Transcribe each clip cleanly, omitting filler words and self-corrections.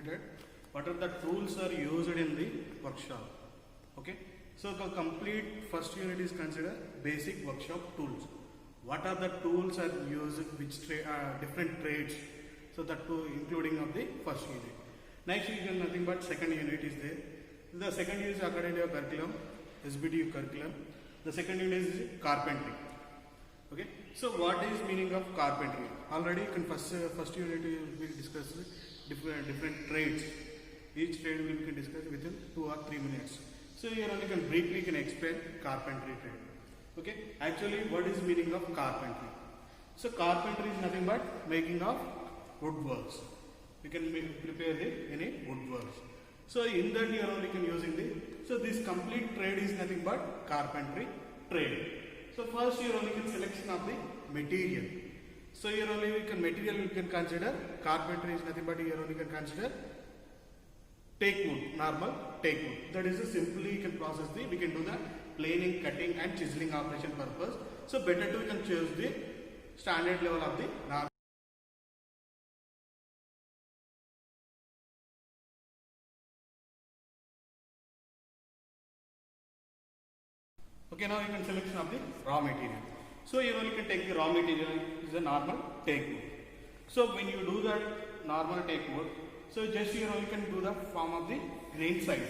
completed. What are the tools are used in the workshop? Okay. So the complete first unit is considered basic workshop tools. What are the tools are used, which different trades? So that too including of the first unit. Next is nothing but second unit is there. The second unit is academic curriculum, SBTU curriculum. The second unit is carpentry. Okay. So what is meaning of carpentry? Already in first unit we will discuss different trades. Each trade we can discuss within 2 or 3 minutes. So here only can briefly explain carpentry trade. Okay. Actually, what is meaning of carpentry? So carpentry is nothing but making of woodworks. You can prepare any woodworks. So in that here only can using so this complete trade is nothing but carpentry trade. So first here only can selection of the material. So here only we can material we can consider carpentry is nothing but here only can consider take wood, normal take wood. That is simply you can process we can do the planing, cutting and chiseling operation purpose. So better to we can choose the standard level of the normal. Okay, now you can selection of the raw material. So here only can take the raw material is a normal take wood. So when you do that normal take wood, so just here only can do the form of the grain size.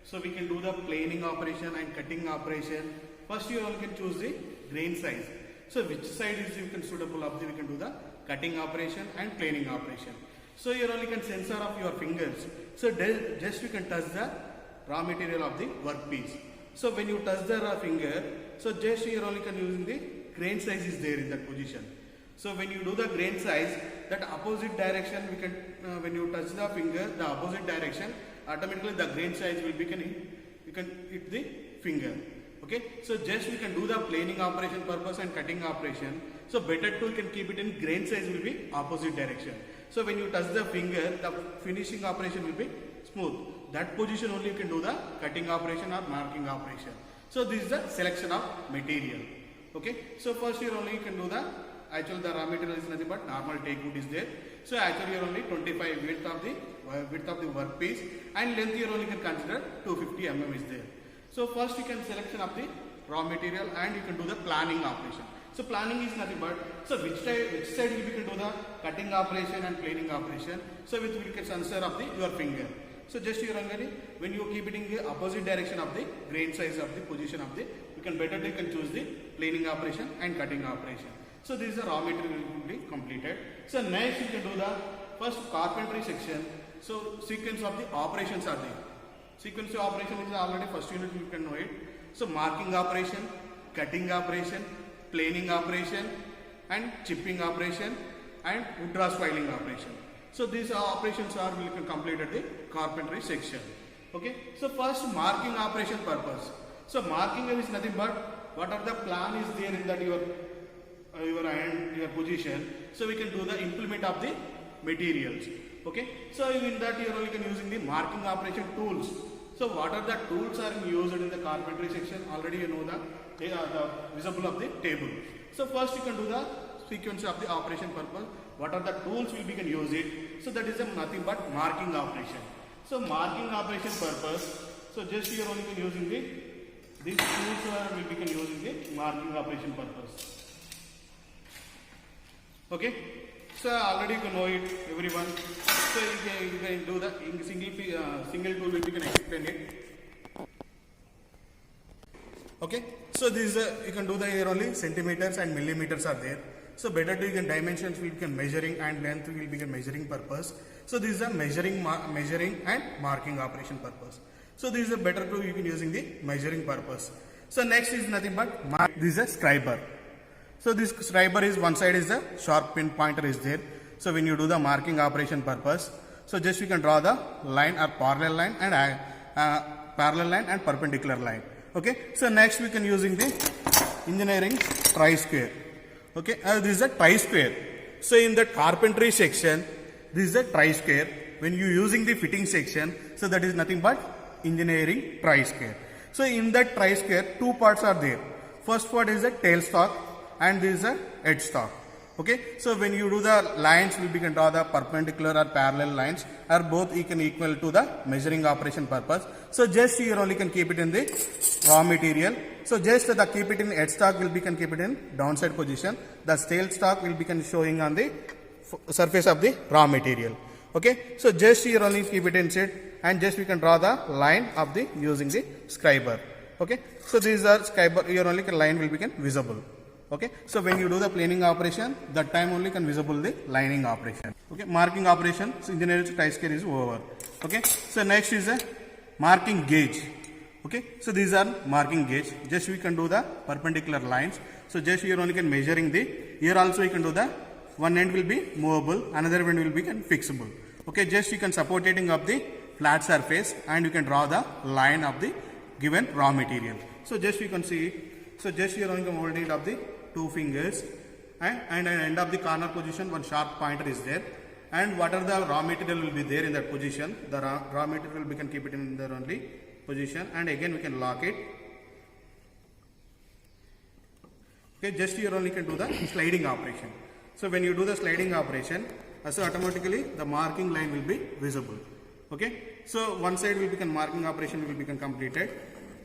So we can do the planing operation and cutting operation. First you only can choose the grain size. So which side is you can suitable of the we can do the cutting operation and planing operation. So here only can sensor of your fingers. So just you can touch the raw material of the workpiece. So when you touch the finger, so just here only can using the grain size is there in that position. So when you do the grain size, that opposite direction we can when you touch the finger, the opposite direction automatically the grain size will be you can hit the finger. Okay. So just we can do the planing operation purpose and cutting operation. So better to can keep it in grain size will be opposite direction. So when you touch the finger, the finishing operation will be smooth. That position only you can do the cutting operation or marking operation. So this is the selection of material. Okay. So first here only you can do the actually the raw material is nothing but normal take wood is there. So actually here only 25 width of the workpiece and length here only can consider 250 mm is there. So first you can selection of the raw material and you can do the planning operation. So planning is nothing but so which side you can do the cutting operation and planing operation. So with we can sensor of your finger. So just here only when you keep it in the opposite direction of the grain size of the position of you can better you can choose the planing operation and cutting operation. So this is the raw material will be completed. So next you can do the first carpentry section. So sequence of the operations are there. Sequence of operation is already first unit you can know it. So marking operation, cutting operation, planing operation and chipping operation and wood dross filing operation. So these operations are will be completed the carpentry section. Okay. So first marking operation purpose. So marking is nothing but what are the plan is there in that your position. So we can do the implement of the materials. Okay. So in that you only can using the marking operation tools. So what are the tools are used in the carpentry section? Already you know the visible of the table. So first you can do the sequence of the operation purpose. What are the tools we can use it? So that is nothing but marking operation. So marking operation purpose. So just here only can using these tools we can using the marking operation purpose. Okay. So already you can know it everyone. So you can do the single tool we can explain it. Okay. So this is you can do the here only centimeters and millimeters are there. So better to you can dimensions we can measuring and length will be measuring purpose. So this is a measuring and marking operation purpose. So this is a better to you can using the measuring purpose. So next is nothing but this is a scriber. So this scriber is one side is the sharp pin pointer is there. So when you do the marking operation purpose, so just you can draw the line or parallel line and perpendicular line. Okay. So next we can using the engineering tri-square. Okay, this is a tri-square. So in the carpentry section, this is a tri-square. When you using the fitting section, so that is nothing but engineering tri-square. So in that tri-square, two parts are there. First part is a tailstock and this is a headstock. Okay, so when you do the lines, we can draw the perpendicular or parallel lines, or both equal to the measuring operation purpose. So just you only can keep it in the raw material. So just the keep it in headstock will be can keep it in downside position. The tail stock will be showing on the surface of the raw material. Okay, so just here only keep it inside, and just we can draw the line of the using the scriber. Okay, so these are scriber, your only line will become visible. Okay, so when you do the planing operation, that time only can visible the lining operation. Okay, marking operation, so engineering tie-scale is over. Okay, so next is a marking gauge. Okay, so these are marking gauge. Just we can do the perpendicular lines. So just here only can measuring the, here also you can do the, one end will be movable, another end will be fixable. Okay, just you can supporting of the flat surface, and you can draw the line of the given raw material. So just you can see, so just here only can hold it of the two fingers, and at end of the corner position one sharp pointer is there, and whatever the raw material will be there in that position, the raw material we can keep it in there only position, and again we can lock it. Okay, just here only can do the sliding operation. So when you do the sliding operation, so automatically the marking line will be visible. Okay, so one side will become marking operation will become completed.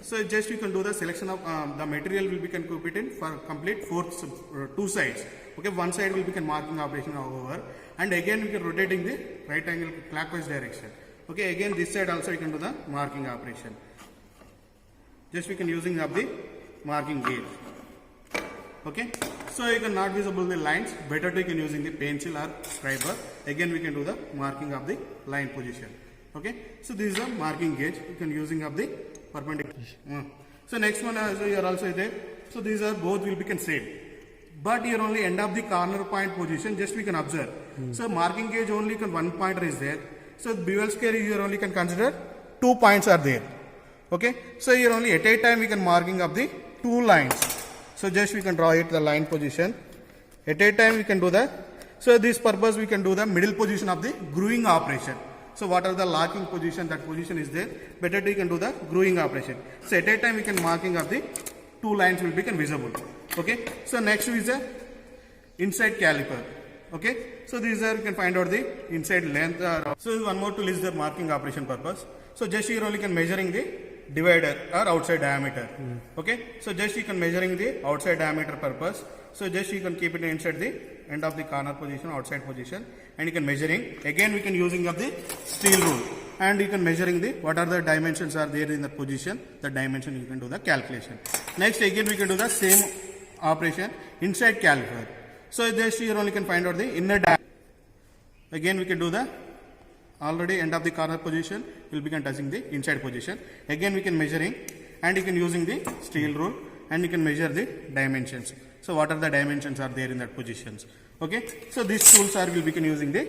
So just you can do the selection of the material will become competent for complete two sides. Okay, one side will become marking operation over, and again we can rotating the right angle clockwise direction. Okay, again this side also you can do the marking operation. Just we can using of the marking gauge. Okay, so you can not visible the lines, better to you can using the pencil or scriber. Again we can do the marking of the line position. Okay, so this is a marking gauge you can using of the perpendicular. So next one also here also there. So these are both will become same, but here only end of the corner point position just we can observe. So marking gauge only can one pointer is there. So bevel scale here only can consider 2 points are there. Okay, so here only at a time we can marking of the 2 lines. So just we can draw it the line position. At a time we can do that. So this purpose we can do the middle position of the grooving operation. So what are the locking position, that position is there, better you can do the grooving operation. So at a time we can marking of the 2 lines will become visible. Okay, so next is the inside caliper. Okay, so these are you can find out the inside length. So one more tool is the marking operation purpose. So just here only can measuring the divider or outside diameter. Okay, so just you can measuring the outside diameter purpose. So just you can keep it inside the end of the corner position, outside position, and you can measuring. Again we can using of the steel rule, and you can measuring the what are the dimensions are there in the position. The dimension you can do the calculation. Next again we can do the same operation inside caliper. So just here only can find out the inner diameter. Again we can do the already end of the corner position will become touching the inside position. Again we can measuring, and you can using the steel rule, and you can measure the dimensions. So what are the dimensions are there in that positions. Okay, so these tools are will become using the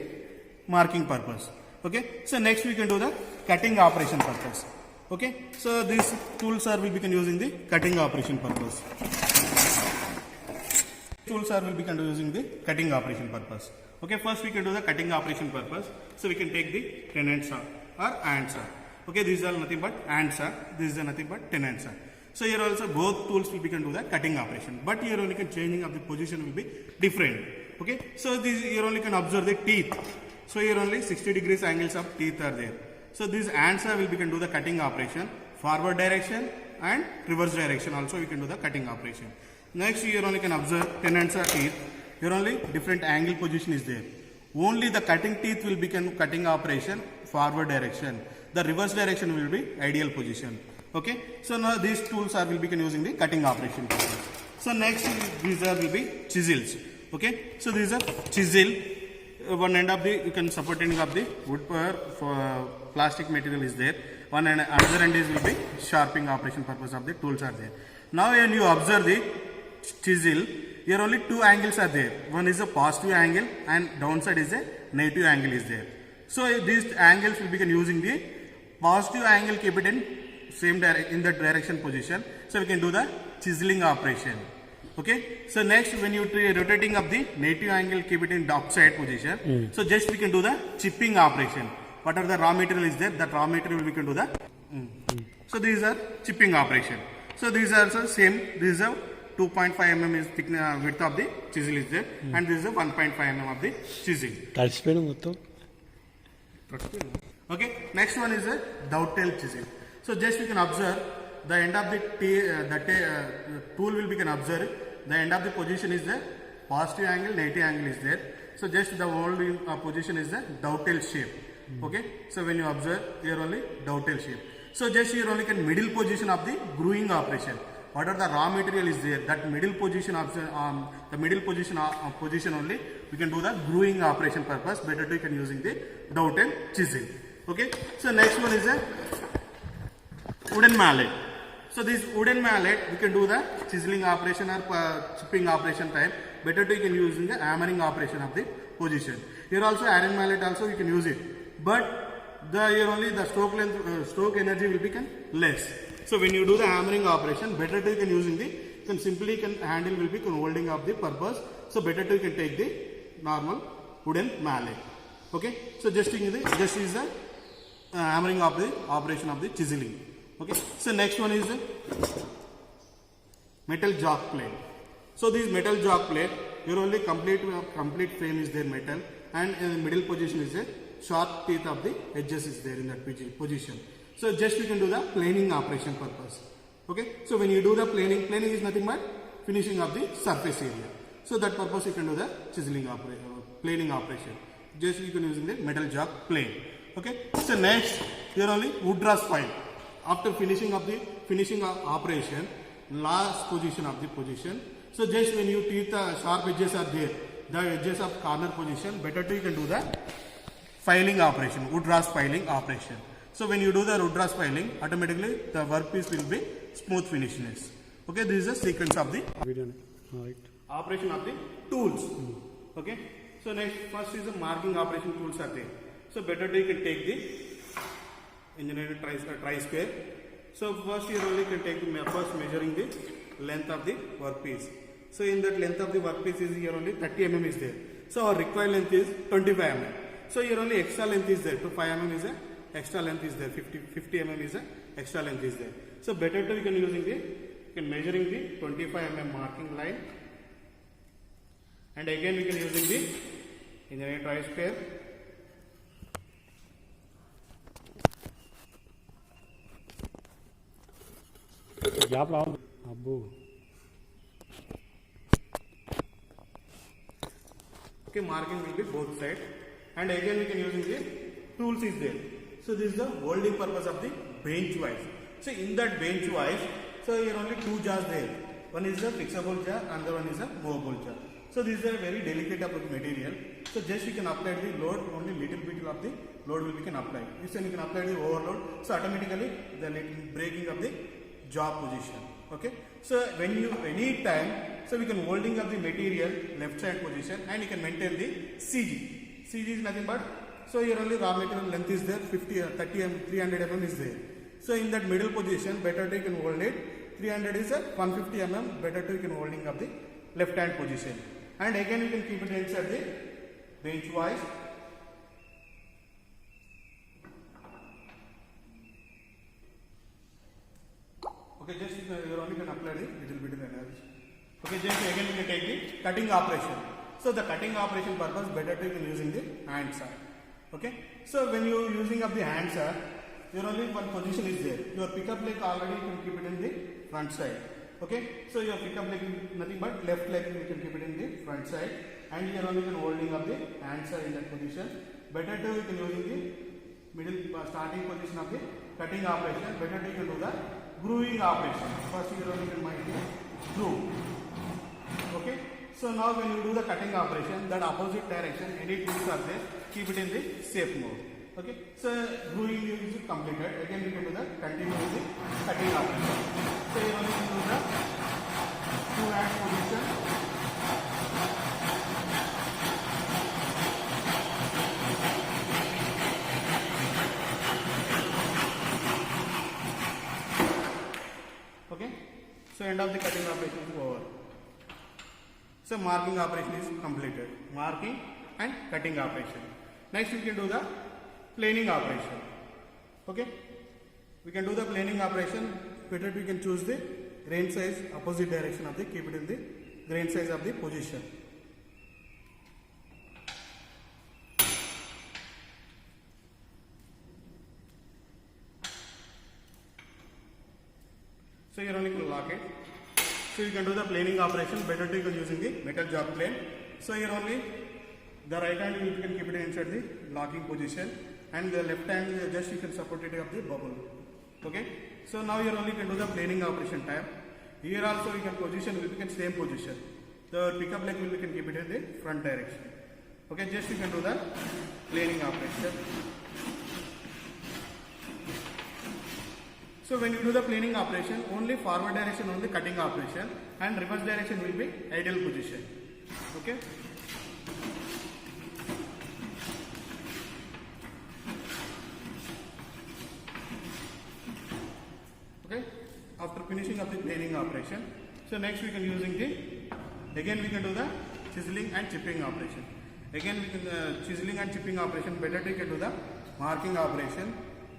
marking purpose. Okay, so next we can do the cutting operation purpose. Okay, so these tools are will become using the cutting operation purpose. Tools are will become using the cutting operation purpose. Okay, first we can do the cutting operation purpose. So we can take the tenon saw or iron saw. Okay, these are nothing but iron saw. This is nothing but tenon saw. So here also both tools will become do the cutting operation, but here only can changing of the position will be different. Okay, so this here only can observe the teeth. So here only 60 degrees angles of teeth are there. So this iron saw will become do the cutting operation, forward direction and reverse direction also we can do the cutting operation. Next here only can observe tenon saw teeth. Here only different angle position is there. Only the cutting teeth will become cutting operation forward direction. The reverse direction will be ideal position. Okay, so now these tools are will become using the cutting operation. So next these are will be chisels. Okay, so these are chisel. One end of the you can supporting of the wood for plastic material is there. One and another end is will be sharpening operation purpose of the tools are there. Now when you observe the chisel, here only 2 angles are there. One is a positive angle and downside is a negative angle is there. So these angles will become using the positive angle, keep it in same in the direction position. So we can do the chiseling operation. Okay, so next when you rotating up the negative angle, keep it in upside position. So just we can do the chipping operation. Whatever the raw material is there, that raw material we can do the. So these are chipping operation. So these are also same. These are 2 2.5 mm is thickness width of the chisel is there, and this is the 1.5 mm of the chisel. Okay, next one is a dovetail chisel. So just you can observe the end of the tool will be can observe the end of the position is the positive angle, negative angle is there. So just the whole position is the dovetail shape. Okay, so when you observe here only dovetail shape. So just here only can middle position of the gluing operation. Whatever the raw material is there, that middle position of the middle position position only we can do the gluing operation purpose. Better to you can using the dovetail chisel. Okay, so next one is a wooden mallet. So this wooden mallet we can do the chiseling operation or chipping operation type. Better to you can use in the hammering operation of the position. Here also iron mallet also you can use it, but here only the stroke length, stroke energy will become less. So when you do the hammering operation, better to you can use in the simply handle will be holding of the purpose. So better to you can take the normal wooden mallet. Okay, so just is the hammering of the operation of the chiseling. Okay, so next one is the metal jock plate. So this metal jock plate, here only complete frame is there metal, and in the middle position is a sharp teeth of the edges is there in that position. So just you can do the planing operation purpose. Okay, so when you do the planing is nothing but finishing of the surface area. So that purpose you can do the chiseling operation, planing operation. Just you can using the metal jock plate. Okay, so next here only wood rust file. After finishing operation, last position of the position. So just when you teeth sharp edges are there, the edges of corner position, better to you can do the filing operation, wood rust filing operation. So when you do the wood rust filing, automatically the workpiece will be smooth finishness. Okay, this is the sequence of the operation of the tools. Okay, so next first is the marking operation tools are there. So better to you can take the engineering tri square. So first here only can take the first measuring the length of the workpiece. So in that length of the workpiece is here only 30 mm is there. So our required length is 25 mm. So here only extra length is there. So 5 mm is a extra length is there. 50 mm is a extra length is there. So better to you can using the you can measuring the 25 mm marking line, and again we can using the engineering tri square. Okay, marking will be both sides, and again we can using the tools is there. So this is the holding purpose of the bench wise. So in that bench wise, so here only two jars there. One is a fixable jar, another one is a movable jar. So this is a very delicate of material. So just you can apply the load, only little bit of the load will be can apply. This one you can apply the overload. So automatically the breaking of the jaw position. Okay, so when you any time, so we can holding up the material left side position, and you can maintain the CG. CG is nothing but, so here only raw material length is there, 300 mm is there. So in that middle position, better to you can hold it. 300 is a 150 mm, better to you can holding up the left hand position, and again you can keep it inside the bench wise. Okay, just you only can apply the little bit of energy. Okay, just again you can take the cutting operation. So the cutting operation purpose, better to you can using the hand saw. Okay, so when you using of the hand saw, your only one position is there. Your pickup leg already you can keep it in the front side. Okay, so your pickup leg is nothing but left leg you can keep it in the front side, and here only you can holding of the hand saw in that position. Better to you can using the middle starting position of the cutting operation. Better to you can do the grooving operation. First you only can mind the groove. Okay, so now when you do the cutting operation, that opposite direction, any tools are there, keep it in the safe mode. Okay, so grooving is completed. Again you can do the continue with the cutting operation. So you only can do the two hand position. Okay, so end of the cutting operation is over. So marking operation is completed. Marking and cutting operation. Next we can do the planing operation. Okay, we can do the planing operation. Better we can choose the grain size opposite direction of the, keep it in the grain size of the position. So here only you can lock it. So you can do the planing operation better to you can using the metal jog plane. So here only the right hand you can keep it inside the locking position, and the left hand just you can support it of the bubble. Okay. So now here only you can do the planing operation tab. Here also you can position will be in same position. The pickup leg will be can keep it in the front direction. Okay. Just you can do the planing operation. So when you do the planing operation, only forward direction only cutting operation, and reverse direction will be idle position. Okay. Okay. After finishing of the planing operation, so next we can using the, again we can do the chiseling and chipping operation. Again we can chiseling and chipping operation, better we can do the marking operation.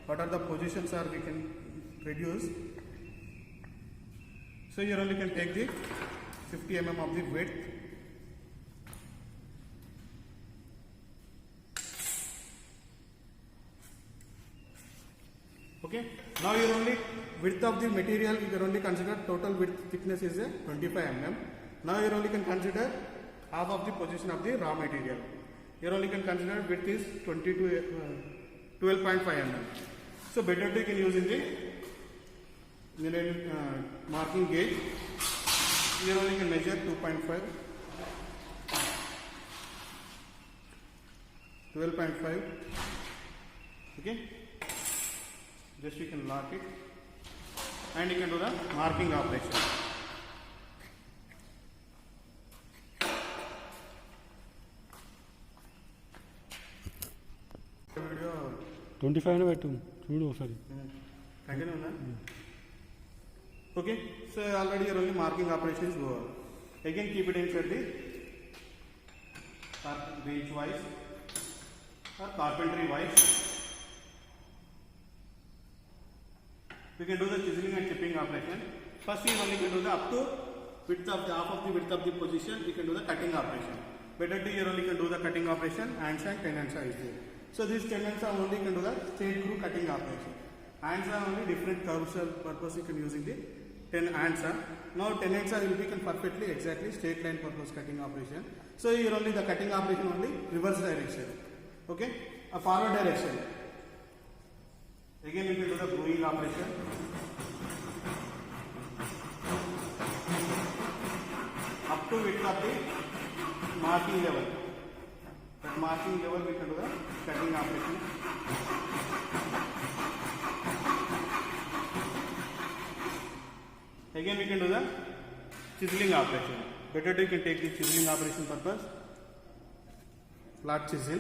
What are the positions are we can reduce. So here only can take the 50 mm of the width. Okay. Now here only width of the material you can only consider total width thickness is a 25 mm. Now here only can consider half of the position of the raw material. Here only can consider width is 12.5 mm. So better you can use in the marking gauge. Here only can measure 2.5, 12.5. Okay. Just you can lock it, and you can do the marking operation. Video 25 sorry. Continue na? Okay, so already your only marking operation is over. Again keep it inside the bench wise or carpentry wise. We can do the chiseling and chipping operation. First you only can do the up to width of the half of the width of the position. We can do the cutting operation. Better to you only can do the cutting operation. Hands and tenons are there. So these tenons are only can do the straight through cutting operation. Hands are only different curves purpose you can using the 10 hands are. Now tenons are will be can perfectly exactly straight line purpose cutting operation. So here only the cutting operation only reverse direction. Okay, a forward direction. Again we can do the gluing operation. Up to width of the marking level. At marking level we can do the cutting operation. Again we can do the chiseling operation. Better you can take the chiseling operation purpose. Flat chisel.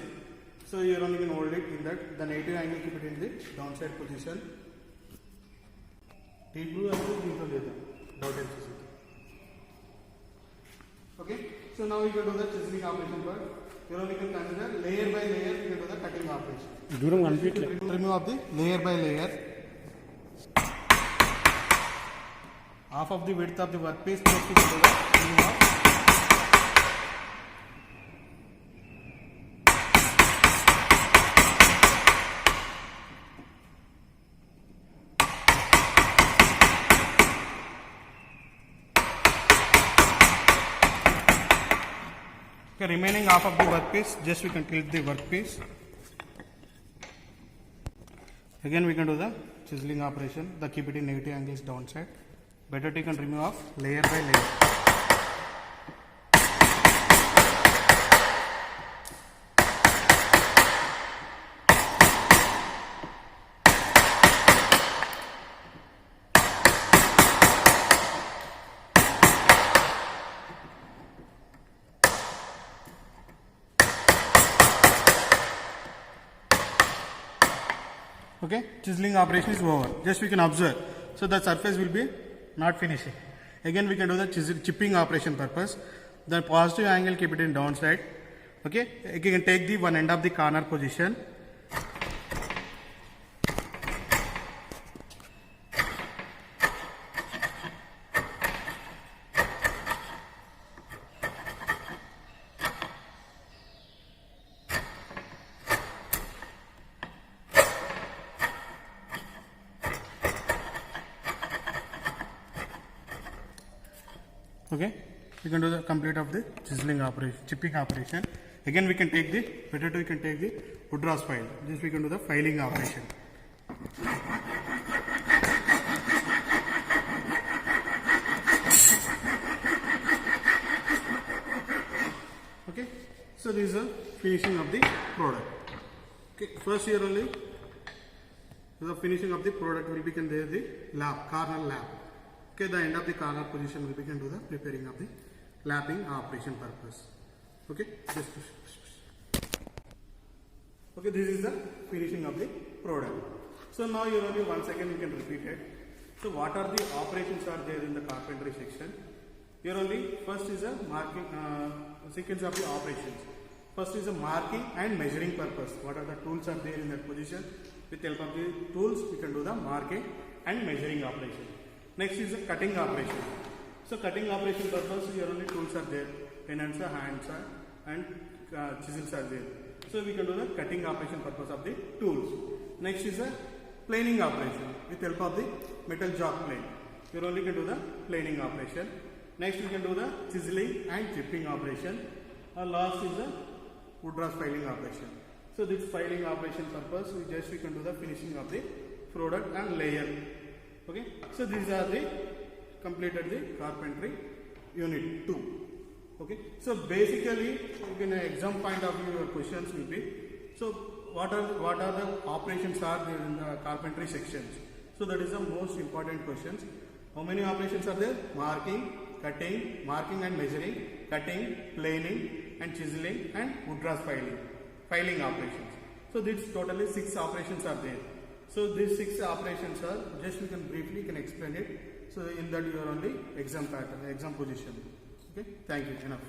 So here only you can hold it in that the negative angle keep it in the downside position. Deep blue dotted chisel. Okay. So now we can do the chiseling operation part. Here only you can consider layer by layer we can do the cutting operation. Remove of the layer by layer. Half of the width of the workpiece just to do the remove of. Okay, remaining half of the workpiece, just we can tilt the workpiece. Again we can do the chiseling operation, the keep it in negative angles downside. Better you can remove off layer by layer. Okay, chiseling operation is over. Just we can observe. So the surface will be not finishing. Again we can do the chipping operation purpose. The positive angle keep it in downside. Okay, you can take the one end of the corner position. Okay, we can do the complete of the chiseling operation, chipping operation. Again, we can take the potato, we can take the Woodrow's file. This we can do the filing operation. Okay, so this is the finishing of the product. Okay, first here only the finishing of the product will become there the lap, corner lap. Okay, the end of the corner position will begin to the preparing of the lapping operation purpose. Okay, okay, this is the finishing of the product. So now you only once again you can repeat it. So what are the operations are there in the carpentry section? Here only first is a marking sequence of the operations. First is a marking and measuring purpose. What are the tools are there in that position? With help of the tools we can do the marking and measuring operation. Next is the cutting operation. So cutting operation purpose here only tools are there. Pennants, hands and chisels are there. So we can do the cutting operation purpose of the tools. Next is the planing operation with help of the metal jock plane. Here only can do the planing operation. Next we can do the chiseling and chipping operation. Last is the Woodrow's filing operation. So this filing operation purpose we can do the finishing of the product and layer. Okay. So these are the completed the carpentry unit 2. Okay. So basically in an exam point of view your questions will be, so what are the operations are there in the carpentry sections? So that is the most important questions. How many operations are there? Marking, cutting, marking and measuring, cutting, planing and chiseling and Woodrow's filing operations. So these totally 6 operations are there. So these 6 operations are just you can briefly can explain it. So in that you are only exam pattern, exam position. Okay, thank you. Enough.